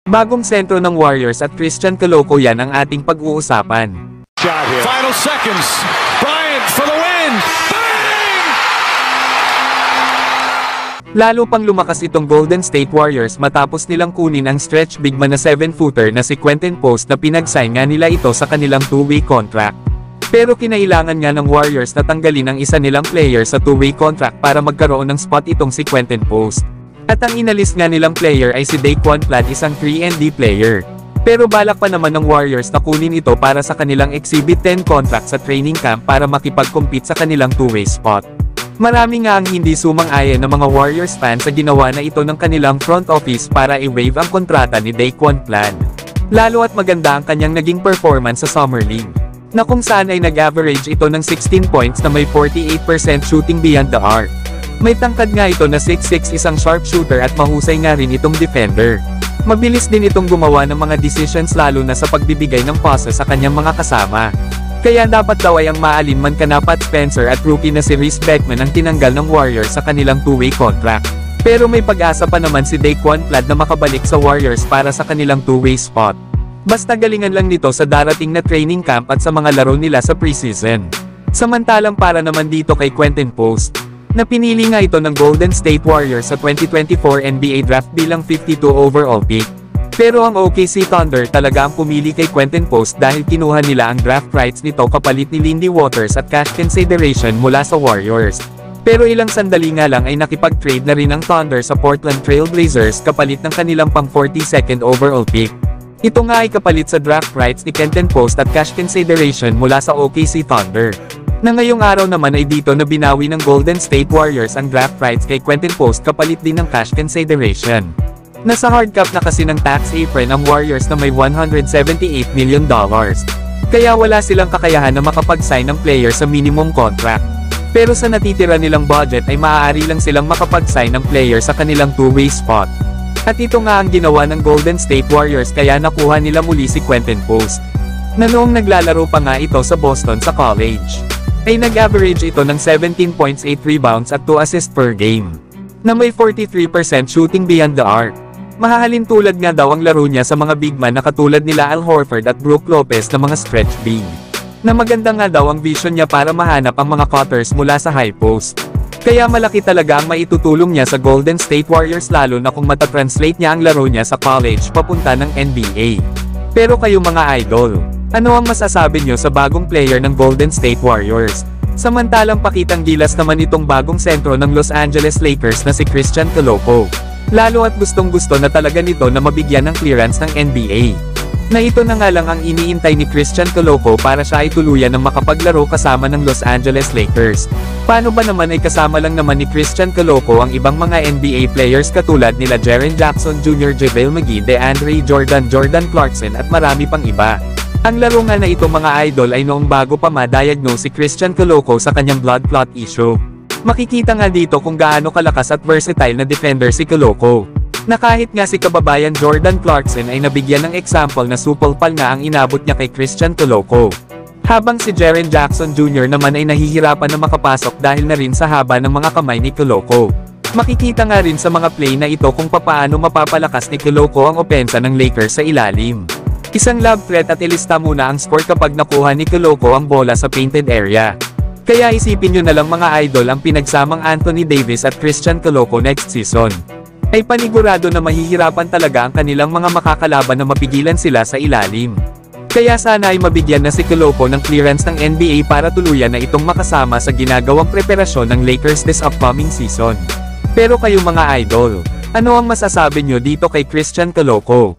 Bagong sentro ng Warriors at Christian Coloco yan ang ating pag-uusapan. Final seconds. Bryant for the win. Bang! Lalo pang lumakas itong Golden State Warriors matapos nilang kunin ang stretch big man na 7-footer na si Quentin Post na pinag-sign nga nila ito sa kanilang 2-way contract. Pero kinailangan nga ng Warriors na tanggalin ang isa nilang player sa 2-way contract para magkaroon ng spot itong si Quentin Post. At ang inalis nga nilang player ay si Daquan Platt, isang 3-and-D player. Pero balak pa naman ng Warriors na kunin ito para sa kanilang Exhibit 10 contract sa training camp para makipag-compete sa kanilang 2-way spot. Marami nga ang hindi sumang-ayon ng mga Warriors fans sa ginawa na ito ng kanilang front office para i-waive ang kontrata ni Daquan Platt. Lalo at maganda ang kanyang naging performance sa Summer League, na kung saan ay nag-average ito ng 16 points na may 48% shooting beyond the arc. May tangkad nga ito na 6'6", isang sharpshooter at mahusay nga rin itong defender. Mabilis din itong gumawa ng mga decisions lalo na sa pagbibigay ng passes sa kanyang mga kasama. Kaya dapat daw ay ang maalinman kana Pat Spencer at rookie na si Reece Beckman ang tinanggal ng Warriors sa kanilang 2-way contract. Pero may pag-asa pa naman si Daquan Platt na makabalik sa Warriors para sa kanilang 2-way spot. Basta galingan lang nito sa darating na training camp at sa mga laro nila sa preseason. Samantalang para naman dito kay Quentin Post, na pinili nga ito ng Golden State Warriors sa 2024 NBA Draft bilang 52 overall pick. Pero ang OKC Thunder talaga ang pumili kay Quentin Post dahil kinuha nila ang draft rights nito kapalit ni Lindy Waters at cash consideration mula sa Warriors. Pero ilang sandali nga lang ay nakipag-trade na rin ang Thunder sa Portland Trail Blazers kapalit ng kanilang pang 42nd overall pick. Ito nga ay kapalit sa draft rights ni Quentin Post at cash consideration mula sa OKC Thunder. Na ngayong araw naman ay dito na binawi ng Golden State Warriors ang draft rights kay Quentin Post kapalit din ng cash consideration. Nasa hard cap na kasi ng tax apron ang Warriors na may $178 million. Kaya wala silang kakayahan na makapag-sign ng player sa minimum contract. Pero sa natitira nilang budget ay maaari lang silang makapag-sign ng player sa kanilang 2-way spot. At ito nga ang ginawa ng Golden State Warriors kaya nakuha nila muli si Quentin Post, na noong naglalaro pa nga ito sa Boston sa college, ay nag-average ito ng 17 points, 8 rebounds at 2 assists per game, na may 43% shooting beyond the arc. Mahahalin tulad nga daw ang laro niya sa mga big man na katulad nila Al Horford at Brook Lopez na mga stretch big. Na maganda nga daw ang vision niya para mahanap ang mga cutters mula sa high post. Kaya malaki talaga ang maitutulong niya sa Golden State Warriors lalo na kung matatranslate niya ang laro niya sa college papunta ng NBA. Pero kayo mga idol, ano ang masasabi niyo sa bagong player ng Golden State Warriors? Samantalang pakitang gilas naman itong bagong sentro ng Los Angeles Lakers na si Christian Coloco. Lalo at gustong-gusto na talaga nito na mabigyan ng clearance ng NBA. Na ito na nga lang ang iniintay ni Christian Coloco para siya ay tuluyan ng makapaglaro kasama ng Los Angeles Lakers. Paano ba naman ay kasama lang naman ni Christian Coloco ang ibang mga NBA players katulad nila Jaren Jackson Jr., JaVale McGee, DeAndre Jordan, Jordan Clarkson at marami pang iba. Ang laro nga na ito mga idol ay noong bago pa ma-diagnose si Christian Coloco sa kanyang blood clot issue. Makikita nga dito kung gaano kalakas at versatile na defender si Coloco. Na kahit nga si kababayan Jordan Clarkson ay nabigyan ng example na supple pal nga ang inabot niya kay Christian Coloco. Habang si Jaren Jackson Jr. naman ay nahihirapan na makapasok dahil na rin sa haba ng mga kamay ni Coloco. Makikita nga rin sa mga play na ito kung papaano mapapalakas ni Coloco ang opensa ng Lakers sa ilalim. Isang lob threat at ilista muna ang score kapag nakuha ni Coloco ang bola sa painted area. Kaya isipin nyo na lang mga idol ang pinagsamang Anthony Davis at Christian Coloco next season. Ay panigurado na mahihirapan talaga ang kanilang mga makakalaban na mapigilan sila sa ilalim. Kaya sana ay mabigyan na si Coloco ng clearance ng NBA para tuluyan na itong makasama sa ginagawang preparasyon ng Lakers this upcoming season. Pero kayo mga idol, ano ang masasabi nyo dito kay Christian Coloco?